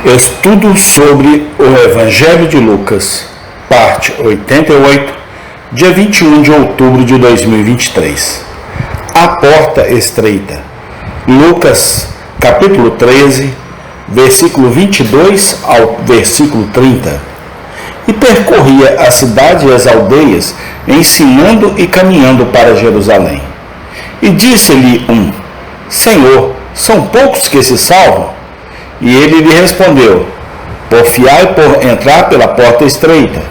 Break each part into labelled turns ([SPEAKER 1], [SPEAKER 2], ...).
[SPEAKER 1] Estudo sobre o Evangelho de Lucas, parte 88, dia 21 de outubro de 2023. A porta estreita. Lucas, capítulo 13, versículo 22 ao versículo 30. E percorria a cidade e as aldeias, ensinando e caminhando para Jerusalém. E disse-lhe um: Senhor, são poucos que se salvam? E ele lhe respondeu: Porfiai por entrar pela porta estreita,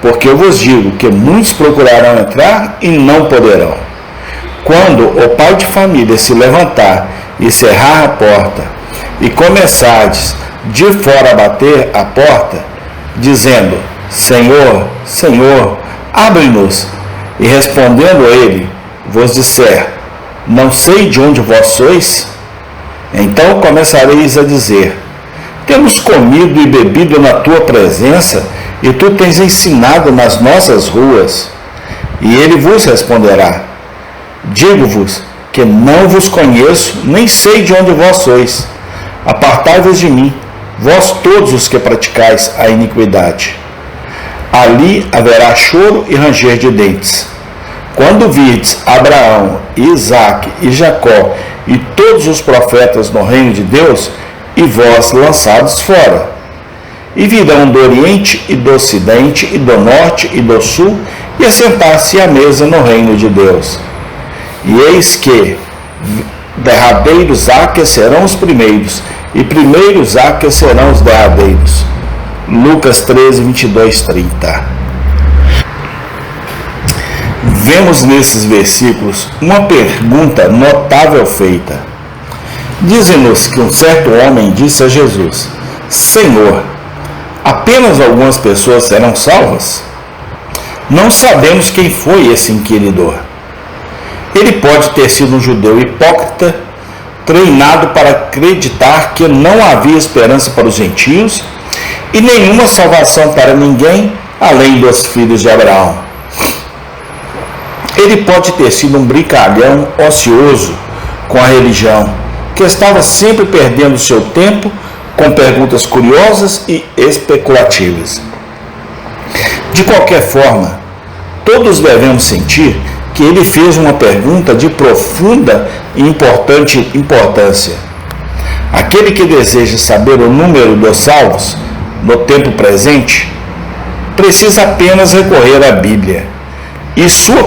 [SPEAKER 1] porque eu vos digo que muitos procurarão entrar e não poderão. Quando o pai de família se levantar e cerrar a porta, e começardes de fora a bater a porta, dizendo: Senhor, Senhor, abre-nos, e respondendo ele, vos disser: Não sei de onde vós sois, então começareis a dizer: Temos comido e bebido na tua presença, e tu tens ensinado nas nossas ruas. E ele vos responderá: Digo-vos que não vos conheço, nem sei de onde vós sois. Apartai-vos de mim, vós todos os que praticais a iniquidade. Ali haverá choro e ranger de dentes. Quando virdes Abraão, Isaque e Jacó e todos os profetas no reino de Deus, e vós lançados fora. E virão do Oriente e do Ocidente e do Norte e do Sul, e assentar-se à mesa no reino de Deus. E eis que derradeiros serão os primeiros, e primeiros serão os derradeiros. Lucas 13, 22, 30. Vemos nesses versículos uma pergunta notável feita. Dizem-nos que um certo homem disse a Jesus: Senhor, apenas algumas pessoas serão salvas? Não sabemos quem foi esse inquiridor. Ele pode ter sido um judeu hipócrita, treinado para acreditar que não havia esperança para os gentios e nenhuma salvação para ninguém além dos filhos de Abraão. Ele pode ter sido um brincalhão ocioso com a religião, que estava sempre perdendo seu tempo com perguntas curiosas e especulativas. De qualquer forma, todos devemos sentir que ele fez uma pergunta de profunda e importante importância. Aquele que deseja saber o número dos salvos no tempo presente, precisa apenas recorrer à Bíblia, e sua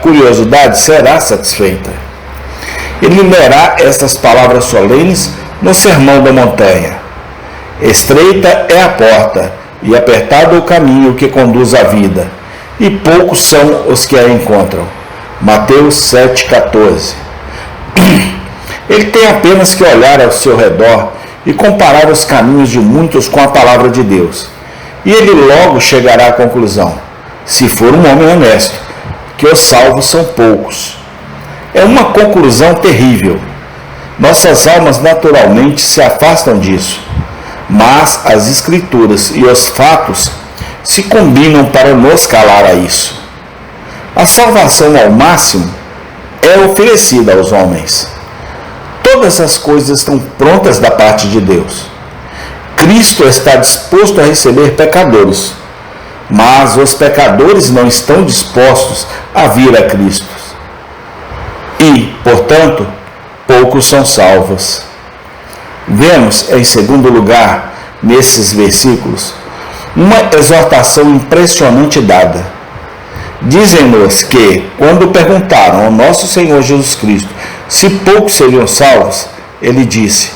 [SPEAKER 1] curiosidade será satisfeita. Ele lerá estas palavras solenes no Sermão da Montanha: Estreita é a porta, e apertado o caminho que conduz à vida, e poucos são os que a encontram. Mateus 7,14. Ele tem apenas que olhar ao seu redor e comparar os caminhos de muitos com a palavra de Deus, e ele logo chegará à conclusão, se for um homem honesto, que os salvos são poucos. É uma conclusão terrível. Nossas almas naturalmente se afastam disso, mas as Escrituras e os fatos se combinam para nos calar a isso. A salvação ao máximo é oferecida aos homens. Todas as coisas estão prontas da parte de Deus. Cristo está disposto a receber pecadores, mas os pecadores não estão dispostos a vir a Cristo. E, portanto, poucos são salvos. Vemos, em segundo lugar, nesses versículos, uma exortação impressionante dada. Dizem-nos que, quando perguntaram ao nosso Senhor Jesus Cristo se poucos seriam salvos, ele disse: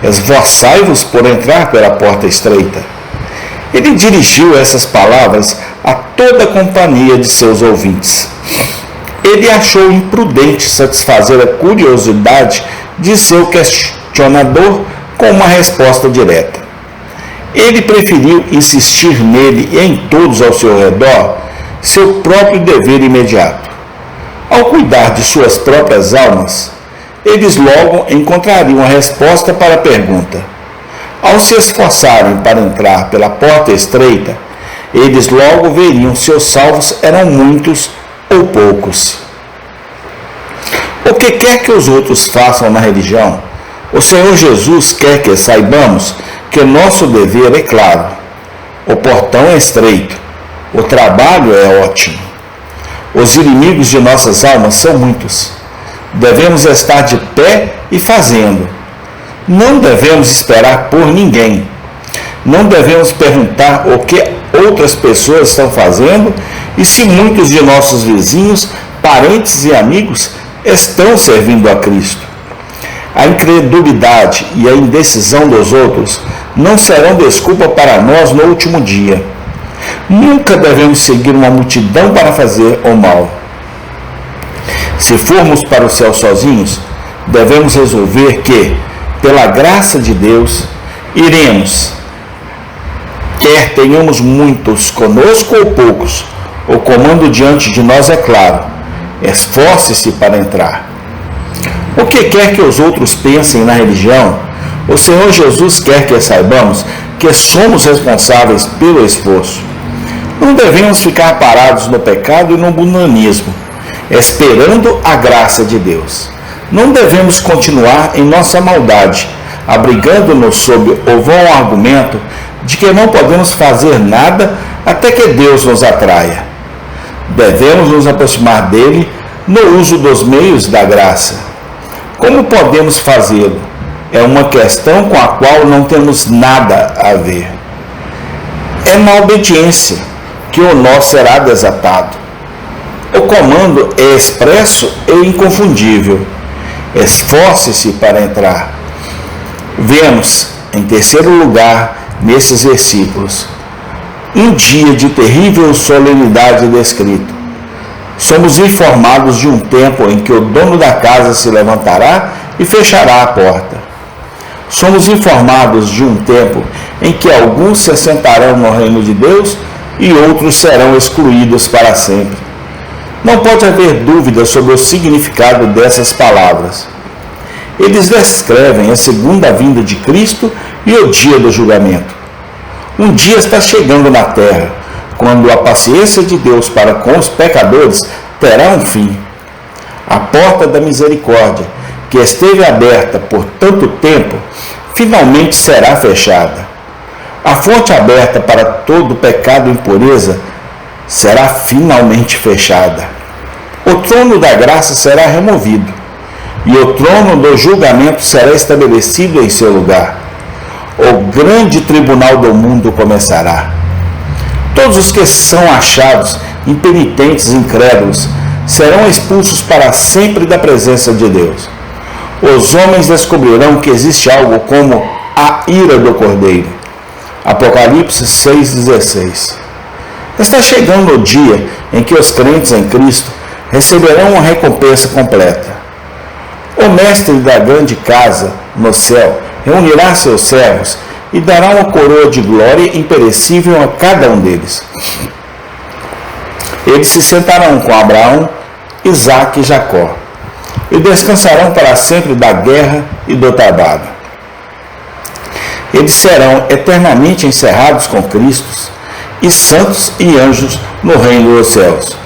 [SPEAKER 1] Esforçai-vos por entrar pela porta estreita. Ele dirigiu essas palavras a toda a companhia de seus ouvintes. Ele achou imprudente satisfazer a curiosidade de seu questionador com uma resposta direta. Ele preferiu insistir nele e em todos ao seu redor seu próprio dever imediato. Ao cuidar de suas próprias almas, eles logo encontrariam a resposta para a pergunta. Ao se esforçarem para entrar pela porta estreita, eles logo veriam se os salvos eram muitos ou poucos. O que quer que os outros façam na religião, o Senhor Jesus quer que saibamos que nosso dever é claro, o portão é estreito, o trabalho é ótimo. Os inimigos de nossas almas são muitos. Devemos estar de pé e fazendo. Não devemos esperar por ninguém. Não devemos perguntar o que outras pessoas estão fazendo e se muitos de nossos vizinhos, parentes e amigos estão servindo a Cristo. A incredulidade e a indecisão dos outros não serão desculpa para nós no último dia. Nunca devemos seguir uma multidão para fazer o mal. Se formos para o céu sozinhos, devemos resolver que, pela graça de Deus, iremos. Quer tenhamos muitos conosco ou poucos, o comando diante de nós é claro. Esforce-se para entrar. O que quer que os outros pensem na religião, o Senhor Jesus quer que saibamos que somos responsáveis pelo esforço. Não devemos ficar parados no pecado e no mundanismo, esperando a graça de Deus. Não devemos continuar em nossa maldade, abrigando-nos sob o vão argumento de que não podemos fazer nada até que Deus nos atraia. Devemos nos aproximar dele no uso dos meios da graça. Como podemos fazê-lo? É uma questão com a qual não temos nada a ver. É na obediência que o nó será desatado. O comando é expresso e inconfundível. Esforce-se para entrar. Vemos, em terceiro lugar, nesses versículos, um dia de terrível solenidade descrito. Somos informados de um tempo em que o dono da casa se levantará e fechará a porta. Somos informados de um tempo em que alguns se assentarão no reino de Deus e outros serão excluídos para sempre. Não pode haver dúvida sobre o significado dessas palavras. Eles descrevem a segunda vinda de Cristo e o dia do julgamento. Um dia está chegando na terra, quando a paciência de Deus para com os pecadores terá um fim. A porta da misericórdia, que esteve aberta por tanto tempo, finalmente será fechada. A fonte aberta para todo pecado e impureza será finalmente fechada. O trono da graça será removido, e o trono do julgamento será estabelecido em seu lugar. O grande tribunal do mundo começará. Todos os que são achados impenitentes e incrédulos serão expulsos para sempre da presença de Deus. Os homens descobrirão que existe algo como a ira do Cordeiro. Apocalipse 6,16. Está chegando o dia em que os crentes em Cristo receberão uma recompensa completa. O mestre da grande casa no céu reunirá seus servos e dará uma coroa de glória imperecível a cada um deles. Eles se sentarão com Abraão, Isaque e Jacó, e descansarão para sempre da guerra e do trabalho. Eles serão eternamente encerrados com Cristo e santos e anjos no reino dos céus.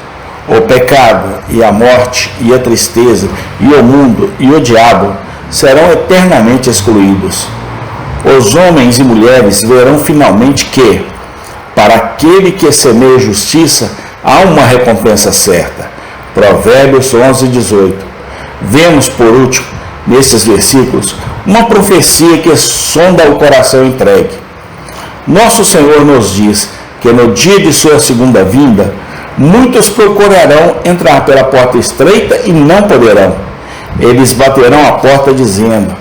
[SPEAKER 1] O pecado e a morte e a tristeza e o mundo e o diabo serão eternamente excluídos. Os homens e mulheres verão finalmente que, para aquele que semeia justiça, há uma recompensa certa. Provérbios 11:18. Vemos, por último, nesses versículos, uma profecia que sonda o coração entregue. Nosso Senhor nos diz que no dia de sua segunda vinda, muitos procurarão entrar pela porta estreita e não poderão. Eles baterão a porta dizendo: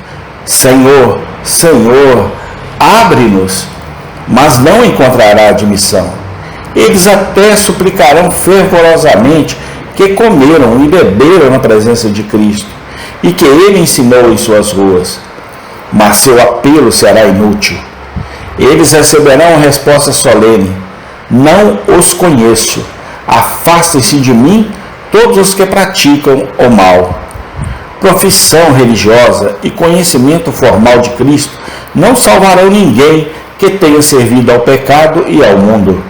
[SPEAKER 1] Senhor, Senhor, abre-nos, mas não encontrará admissão. Eles até suplicarão fervorosamente que comeram e beberam na presença de Cristo e que Ele ensinou em suas ruas, mas seu apelo será inútil. Eles receberão uma resposta solene: não os conheço. Afastem-se de mim todos os que praticam o mal. Profissão religiosa e conhecimento formal de Cristo não salvarão ninguém que tenha servido ao pecado e ao mundo.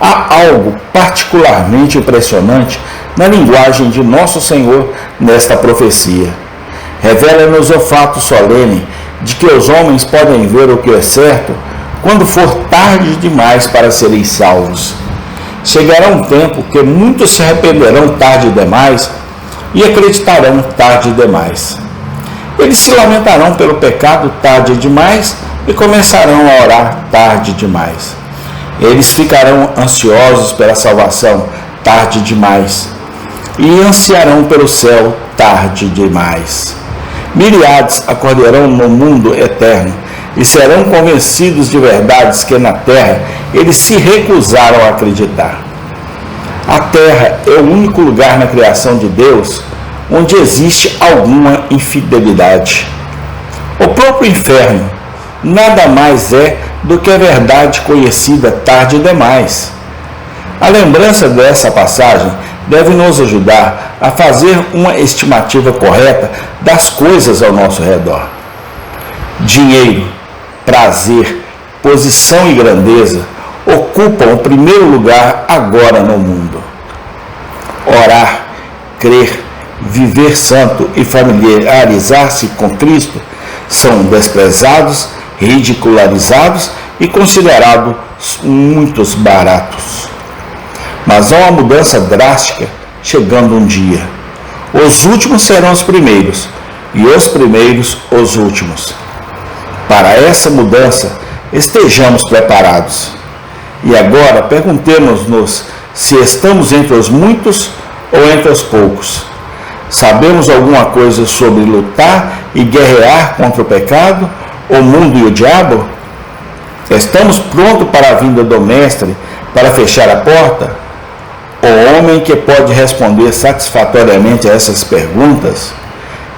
[SPEAKER 1] Há algo particularmente impressionante na linguagem de Nosso Senhor nesta profecia. Revela-nos o fato solene de que os homens podem ver o que é certo quando for tarde demais para serem salvos. Chegará um tempo que muitos se arrependerão tarde demais e acreditarão tarde demais. Eles se lamentarão pelo pecado tarde demais e começarão a orar tarde demais. Eles ficarão ansiosos pela salvação tarde demais e ansiarão pelo céu tarde demais. Milhares acordarão no mundo eterno e serão convencidos de verdades que na terra eles se recusaram a acreditar. A terra é o único lugar na criação de Deus onde existe alguma infidelidade. O próprio inferno nada mais é do que a verdade conhecida tarde demais. A lembrança dessa passagem deve nos ajudar a fazer uma estimativa correta das coisas ao nosso redor. Dinheiro, prazer, posição e grandeza ocupam o primeiro lugar agora no mundo. Orar, crer, viver santo e familiarizar-se com Cristo são desprezados, ridicularizados e considerados muitos baratos. Mas há uma mudança drástica chegando um dia. Os últimos serão os primeiros e os primeiros os últimos. Para essa mudança, estejamos preparados. E agora perguntemos-nos se estamos entre os muitos ou entre os poucos. Sabemos alguma coisa sobre lutar e guerrear contra o pecado, o mundo e o diabo? Estamos prontos para a vinda do Mestre para fechar a porta? O homem que pode responder satisfatoriamente a essas perguntas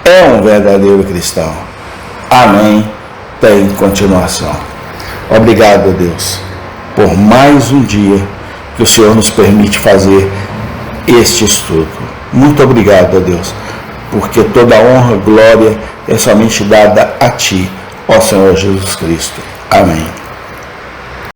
[SPEAKER 1] é um verdadeiro cristão. Amém. Tem continuação. Obrigado, Deus, por mais um dia que o Senhor nos permite fazer este estudo. Muito obrigado, Deus, porque toda honra e glória é somente dada a Ti, ó Senhor Jesus Cristo. Amém.